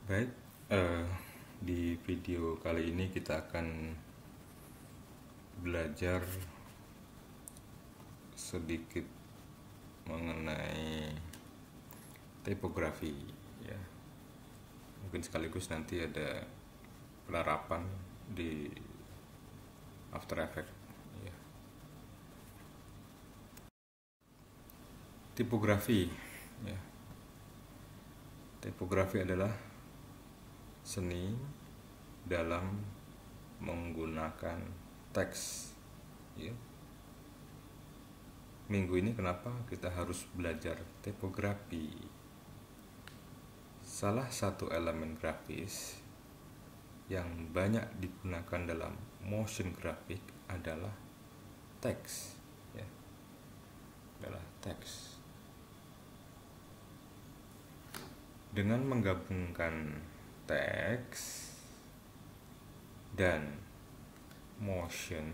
Baik, di video kali ini kita akan belajar sedikit mengenai tipografi, ya. Mungkin sekaligus nanti ada penerapan di After Effects, ya. Tipografi, ya. Tipografi adalah seni dalam menggunakan teks, ya. Minggu ini kenapa kita harus belajar tipografi? Salah satu elemen grafis yang banyak digunakan dalam motion grafik adalah teks, ya. Adalah teks. Dengan menggabungkan teks dan motion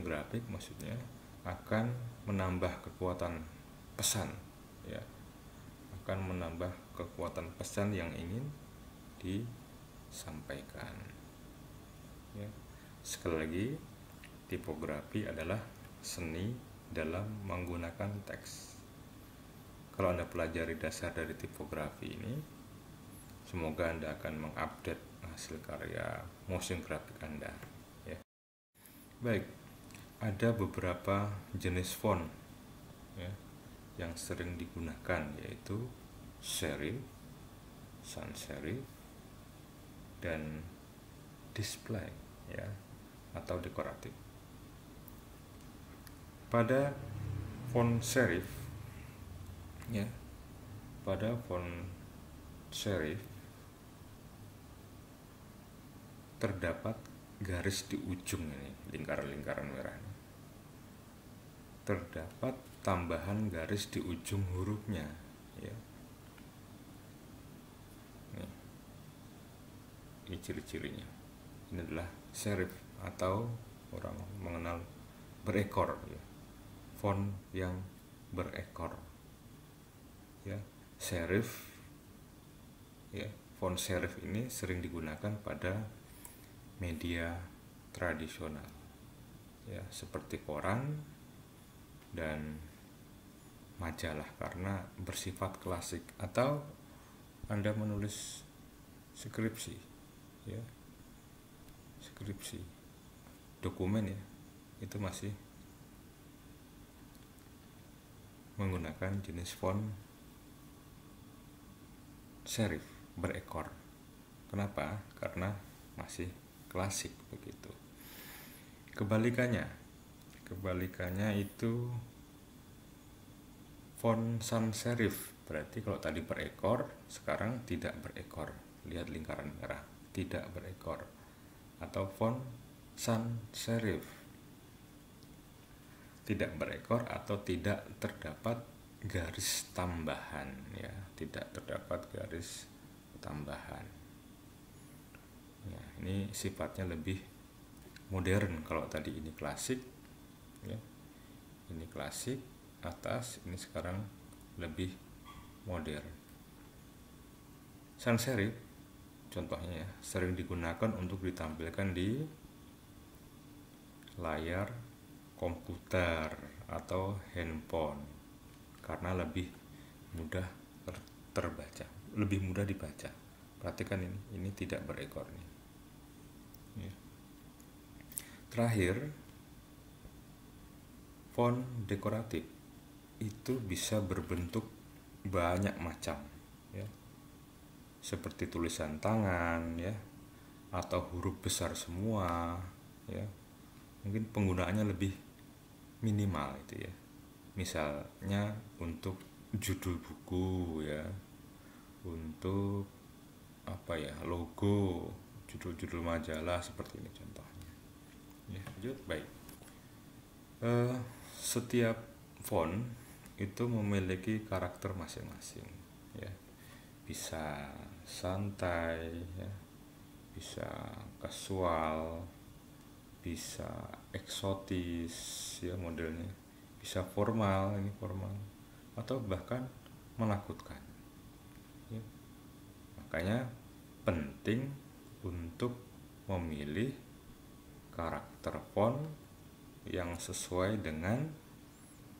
grafik maksudnya akan menambah kekuatan pesan, ya. Akan menambah kekuatan pesan yang ingin disampaikan, ya. Sekali lagi, tipografi adalah seni dalam menggunakan teks. Kalau Anda pelajari dasar dari tipografi ini, semoga Anda akan mengupdate hasil karya motion grafik Anda, ya. Baik, ada beberapa jenis font, ya, yang sering digunakan, yaitu serif, sans serif, dan display, ya, atau dekoratif. Pada font serif, ya, pada font serif terdapat garis di ujung ini, lingkaran-lingkaran merah ini. Terdapat tambahan garis di ujung hurufnya, ya. Ini ciri-cirinya. Ini adalah serif atau orang mengenal berekor, ya. Font yang berekor, ya. Serif, ya. Font serif ini sering digunakan pada media tradisional, ya, seperti koran dan majalah karena bersifat klasik, atau Anda menulis skripsi, ya, skripsi dokumen, ya, itu masih menggunakan jenis font serif berekor. Kenapa? Karena masih klasik begitu. Kebalikannya itu font sans serif. Berarti kalau tadi berekor, sekarang tidak berekor. Lihat lingkaran merah, tidak berekor. Atau font sans serif, tidak berekor atau tidak terdapat garis tambahan, ya, tidak terdapat garis tambahan. Ya, ini sifatnya lebih modern. Kalau tadi ini klasik, ya, ini klasik atas, ini sekarang lebih modern. Sans serif contohnya, ya, sering digunakan untuk ditampilkan di layar komputer atau handphone karena lebih mudah terbaca, lebih mudah dibaca. Perhatikan ini tidak berekor nih, ya. Terakhir, font dekoratif itu bisa berbentuk banyak macam, ya, seperti tulisan tangan, ya, atau huruf besar semua, ya. Mungkin penggunaannya lebih minimal itu, ya. Misalnya untuk judul buku, ya, untuk logo, judul-judul majalah, seperti ini contohnya, ya. Lanjut, baik. Setiap font itu memiliki karakter masing-masing, ya. Bisa santai, ya, bisa kasual, bisa eksotis, ya, modelnya bisa formal, ini formal, atau bahkan menakutkan ya. Makanya penting untuk memilih karakter font yang sesuai dengan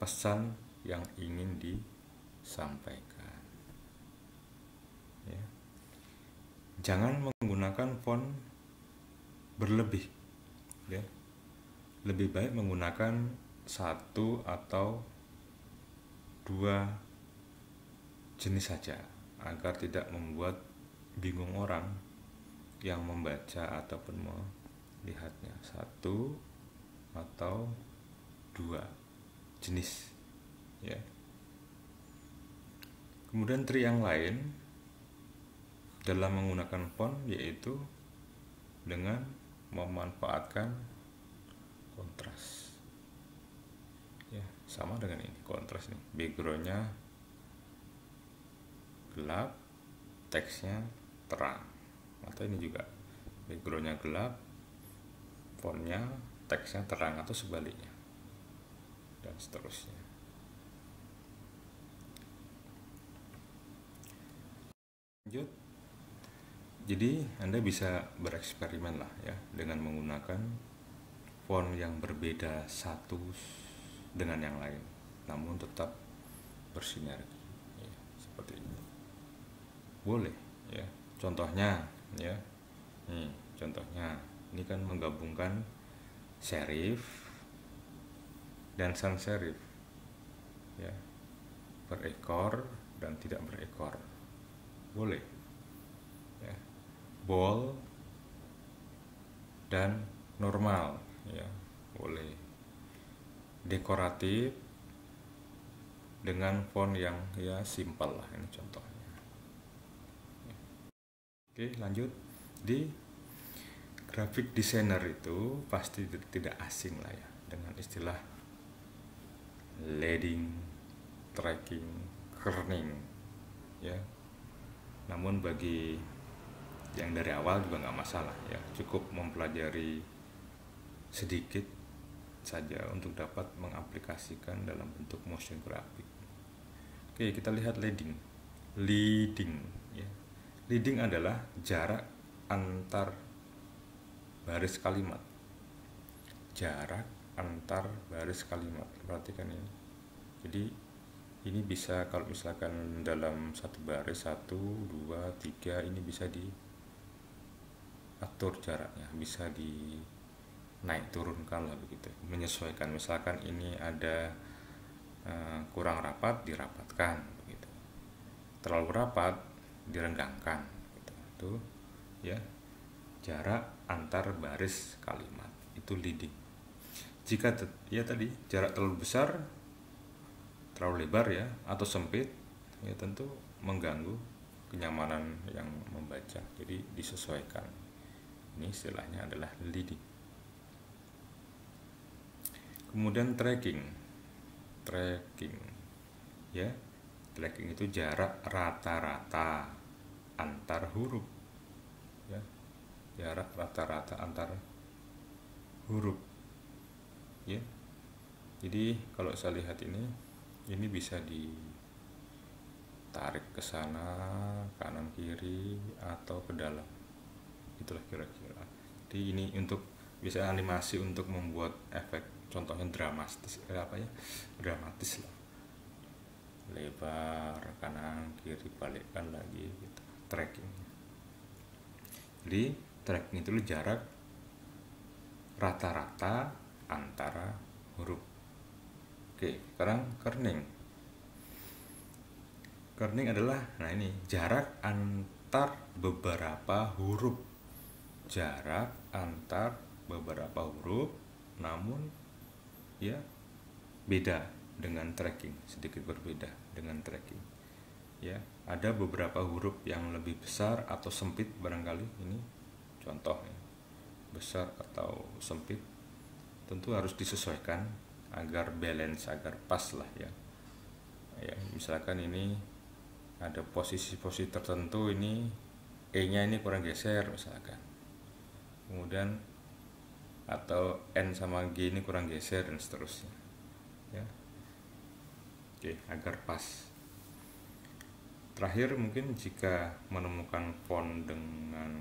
pesan yang ingin disampaikan ya. Jangan menggunakan font berlebih ya. Lebih baik menggunakan satu atau dua jenis saja agar tidak membuat bingung orang yang membaca ataupun melihatnya. Satu atau dua jenis ya. Kemudian trik yang lain dalam menggunakan font yaitu dengan memanfaatkan kontras ya, sama dengan ini kontras nih, backgroundnya gelap, teksnya terang, atau ini juga backgroundnya gelap, fontnya teksnya terang, atau sebaliknya, dan seterusnya. Lanjut, jadi Anda bisa bereksperimen lah ya dengan menggunakan font yang berbeda satu dengan yang lain, namun tetap bersinergi ya, seperti ini. Boleh ya. Contohnya ya. Contohnya ini kan menggabungkan serif dan sans serif ya, berekor dan tidak berekor. Boleh ya. Bold dan normal ya, boleh. Dekoratif dengan font yang ya simpel lah, ini contohnya. Oke, lanjut. Di graphic designer itu pasti tidak asing lah ya dengan istilah leading, tracking, kerning ya. Namun bagi yang dari awal juga nggak masalah ya, cukup mempelajari sedikit saja untuk dapat mengaplikasikan dalam bentuk motion graphic. Oke, kita lihat leading ya. Leading adalah jarak antar baris kalimat. Jarak antar baris kalimat. Perhatikan ini. Jadi ini bisa kalau misalkan dalam satu baris 1, 2, 3 ini bisa diatur jaraknya, bisa di naik turunkan lah begitu, menyesuaikan. Misalkan ini ada kurang rapat, dirapatkan begitu, terlalu rapat, direnggangkan gitu. Itu ya jarak antar baris kalimat, itu leading. Jika ya tadi jarak terlalu besar, terlalu lebar ya, atau sempit ya, tentu mengganggu kenyamanan yang membaca, jadi disesuaikan. Ini istilahnya adalah leading. Kemudian tracking ya. Tracking itu jarak rata-rata antar huruf ya, jarak rata-rata antar huruf ya. Jadi kalau saya lihat ini bisa ditarik ke sana, kanan kiri, atau ke dalam, itulah kira-kira. Jadi ini untuk bisa animasi untuk membuat efek, contohnya dramatis lah, lebar, kanan kiri, balikkan lagi gitu, tracking. Jadi tracking itu jarak rata-rata antara huruf. Oke, sekarang kerning adalah ini jarak antar beberapa huruf, jarak antar beberapa huruf, namun ya beda dengan tracking, sedikit berbeda dengan tracking ya. Ada beberapa huruf yang lebih besar atau sempit, barangkali ini contoh ya, besar atau sempit, tentu harus disesuaikan agar balance, agar pas lah ya. Misalkan ini ada posisi-posisi tertentu, ini E-nya ini kurang geser misalkan, kemudian atau N sama G ini kurang geser, dan seterusnya ya. Oke, agar pas. Terakhir, mungkin jika menemukan font dengan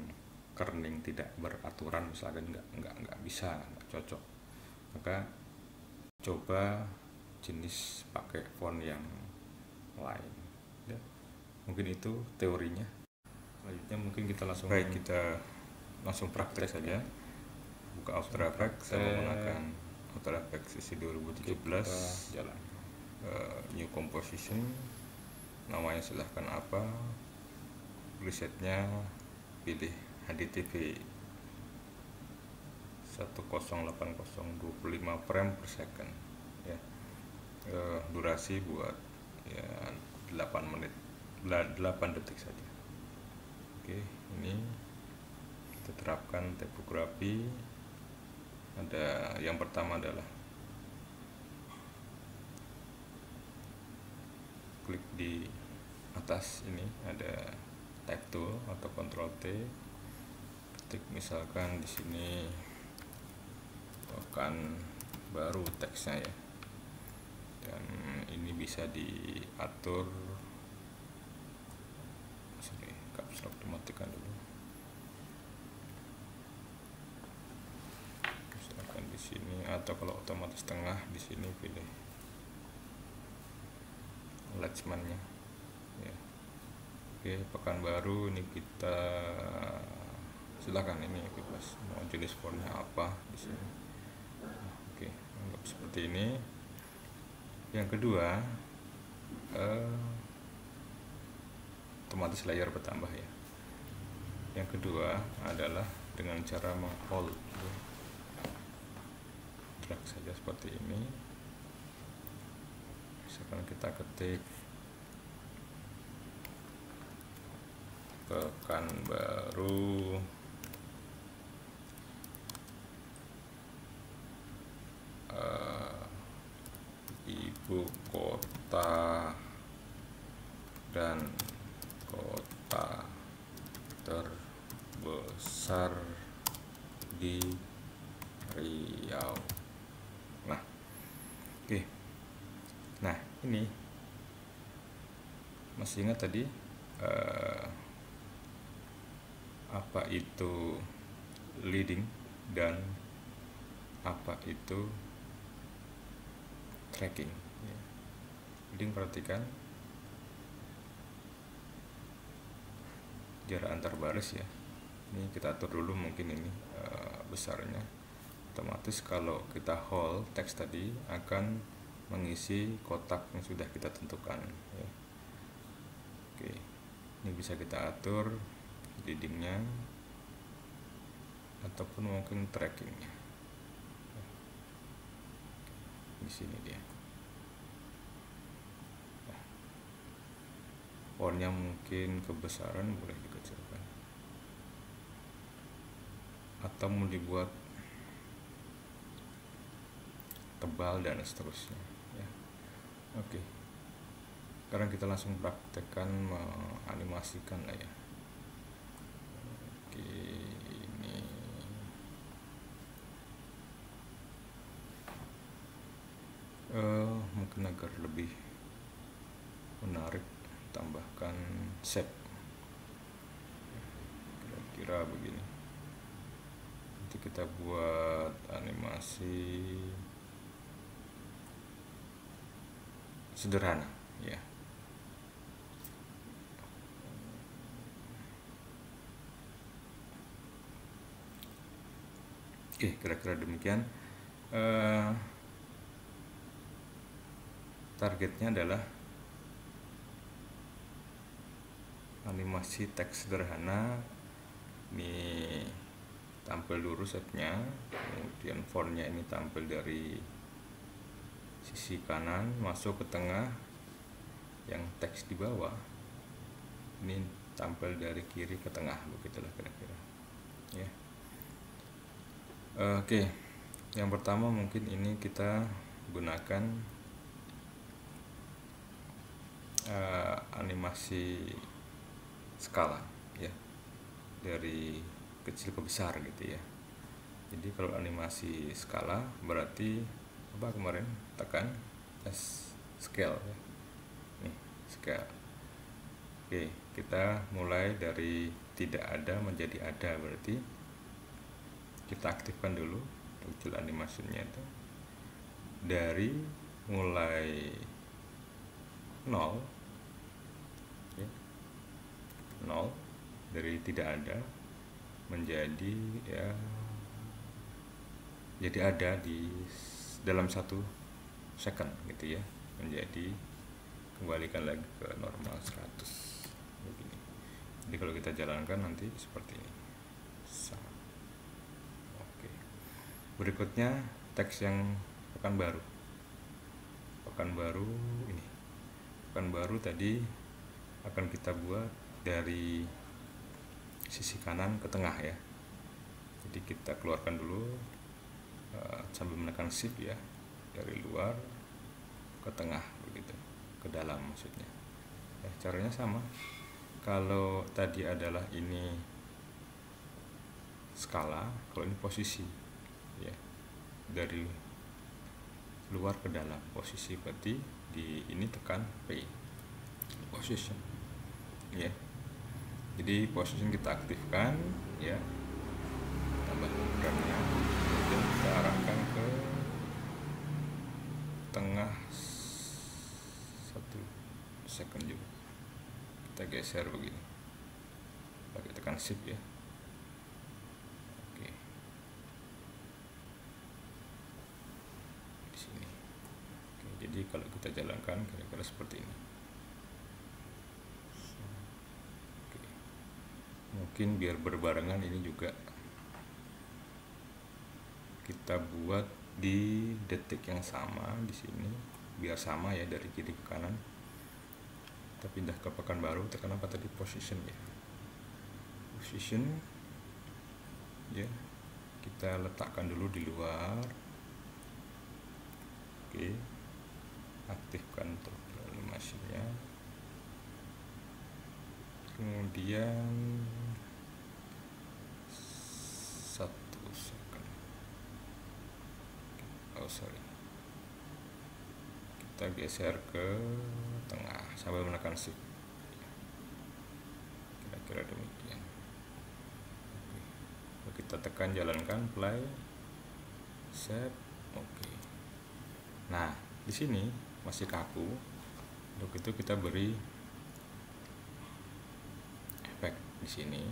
kerning tidak beraturan, misalkan nggak bisa, nggak cocok, maka coba jenis pakai font yang lain ya. Mungkin itu teorinya. Selanjutnya mungkin kita langsung praktek saja. Buka After Effects, saya menggunakan After Effects sisi 2017, jalan New Composition, namanya silahkan apa, presetnya pilih HDTV 1080 25 frame per second ya. Durasi buat ya 8 menit 8 detik saja. Oke, ini kita terapkan tipografi. Ada yang pertama adalah klik di atas ini, ada type tool atau Ctrl T, ketik misalkan di sini akan baru teksnya ya, dan ini bisa diatur. Caps lock dimatikan dulu. Misalkan di sini, atau kalau otomatis tengah di sini pilih attachment-nya ya. Oke, Pekanbaru ini kita silakan, ini bebas mau jenis fontnya apa di sini. Oke, anggap seperti ini. Yang kedua, otomatis layar bertambah ya. Yang kedua adalah dengan cara meng-hold, drag saja seperti ini. Misalkan kita ketik Pekanbaru ibu kota dan kota terbesar di Riau. Nah, oke. Nah, ini masih ingat tadi apa itu leading dan apa itu tracking ya. Leading, perhatikan jarak antar baris ya. Ini kita atur dulu mungkin ini besarnya. Otomatis kalau kita hold, teks tadi akan mengisi kotak yang sudah kita tentukan ya. Oke, ini bisa kita atur leadingnya ataupun mungkin trackingnya. Di sini dia. Fontnya mungkin kebesaran boleh dikecilkan, atau mau dibuat tebal dan seterusnya ya. Oke, sekarang kita langsung praktekkan menganimasikan lah ya. Oke, ini mungkin agar lebih menarik, tambahkan shape kira-kira begini. Nanti kita buat animasi sederhana ya. Oke, kira-kira demikian. Targetnya adalah animasi teks sederhana. Ini tampil lurus setnya, kemudian fontnya ini tampil dari sisi kanan masuk ke tengah, yang teks di bawah ini tampil dari kiri ke tengah, begitulah kira-kira ya. Oke, yang pertama mungkin ini kita gunakan animasi skala ya, dari kecil ke besar gitu ya. Jadi kalau animasi skala berarti apa kemarin, tekan scale ya. Nih, scale. Oke, kita mulai dari tidak ada menjadi ada, berarti kita aktifkan dulu muncul animasinya itu dari mulai 0 ya, 0 dari tidak ada menjadi ya jadi ada di dalam 1 second gitu ya, menjadi kembalikan lagi ke normal 100 begini. Jadi kalau kita jalankan nanti seperti ini. Oke. Berikutnya teks yang Pekanbaru ini. Pekanbaru tadi akan kita buat dari sisi kanan ke tengah ya. Jadi kita keluarkan dulu sambil menekan shift ya, dari luar ke tengah begitu, ke dalam maksudnya ya. Caranya sama, kalau tadi adalah ini skala, kalau ini posisi ya, dari luar ke dalam posisi, berarti di ini tekan P, position ya. Jadi position kita aktifkan ya, tambah programnya, kemudian kita arahkan ke tengah 1 second juga, kita geser begini pakai tekan shift ya. Oke, di sini. Oke, jadi kalau kita jalankan kira-kira seperti ini. Oke. Mungkin biar berbarengan ini juga kita buat di detik yang sama di sini, biar sama ya dari kiri ke kanan. Kita pindah ke Pekanbaru, tekan apa tadi, position ya, position ya, kita letakkan dulu di luar. Oke, aktifkan untuk animasinya, kemudian 1 second. Kita geser ke tengah sambil menekan shift, kira-kira demikian. Oke. Kita tekan jalankan, play, save. Oke. Nah, di sini masih kaku, untuk itu kita beri efek di sini,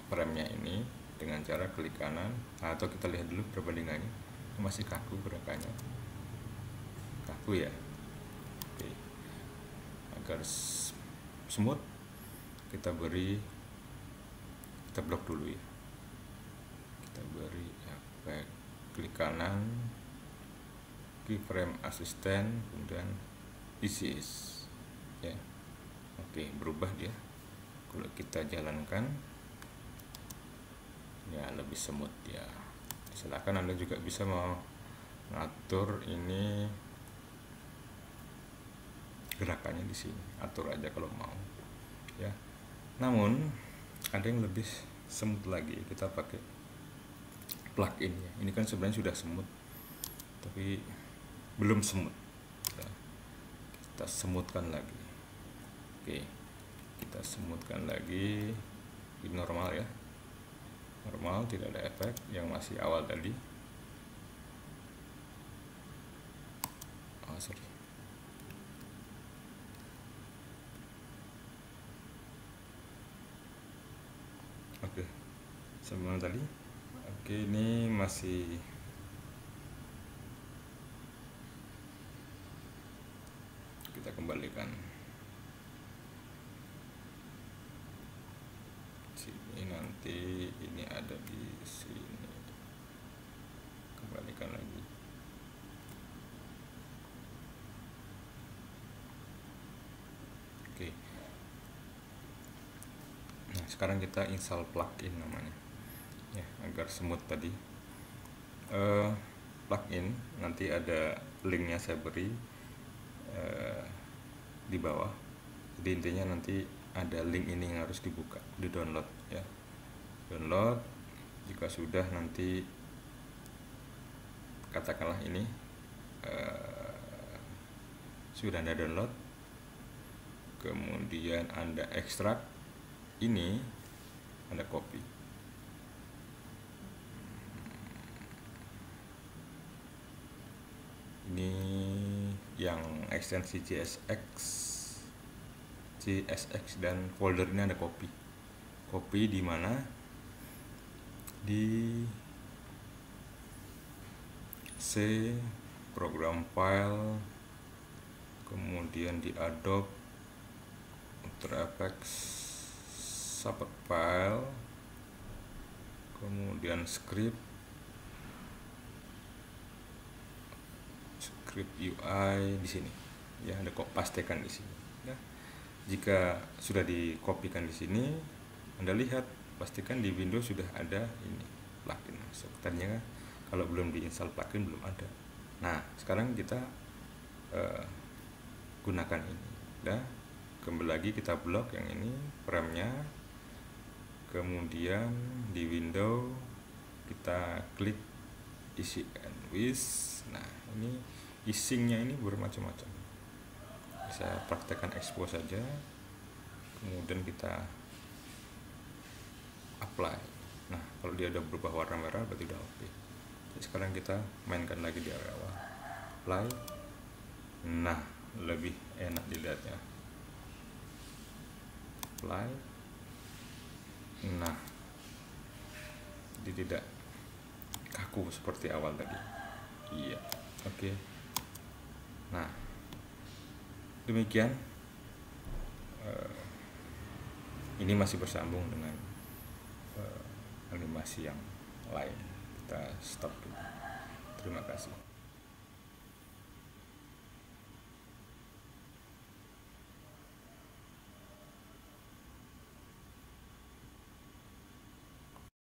frame-nya ini dengan cara klik kanan, atau kita lihat dulu perbandingannya. Masih kaku gerakannya, kaku ya. Oke. Agar smooth, kita blok dulu ya, kita beri efek klik kanan, keyframe assistant, kemudian ease ya. Oke, berubah dia. Kalau kita jalankan ya lebih smooth ya. Silakan Anda juga bisa mau ngatur ini gerakannya di sini, atur aja kalau mau ya. Namun ada yang lebih smooth lagi, kita pakai plugin ya. Ini kan sebenarnya sudah smooth tapi belum smooth, kita smoothkan lagi. Oke, kita smoothkan lagi. Ini normal ya, normal, tidak ada efek yang masih awal tadi. Sorry. Oke, sebelum tadi. Oke, ini masih kita kembalikan sini, nanti ini ada di sini, kembalikan lagi. Oke, nah sekarang kita install plugin namanya ya, agar smooth tadi. Plugin nanti ada linknya, saya beri di bawah. Jadi intinya nanti ada link ini yang harus dibuka, di download ya, download. Jika sudah, nanti katakanlah ini sudah Anda download, kemudian Anda ekstrak ini, Anda copy. Ini yang ekstensi CSX dan folder ini Anda copy di mana, di C, program file, kemudian di Adobe After Effects, support file, kemudian script UI di sini ya, Anda kok pastikan di sini ya. Jika sudah dikopikan di sini, Anda lihat pastikan di Windows sudah ada ini plugin masuk. Tadinya kalau belum diinstal plugin belum ada. Nah, sekarang kita gunakan ini. Nah, kembali lagi kita blok yang ini frame-nya. Kemudian di window kita klik isi and with. Nah, ini isingnya ini bermacam-macam. Saya praktekkan expose saja. Kemudian kita apply. Nah, kalau dia udah berubah warna merah berarti udah oke. Jadi sekarang kita mainkan lagi di area awal. Apply. Nah, lebih enak dilihatnya. Apply. Nah, jadi tidak kaku seperti awal tadi. Iya, oke. Nah, demikian. Ini masih bersambung dengan animasi yang lain. Kita stop dulu. Terima kasih.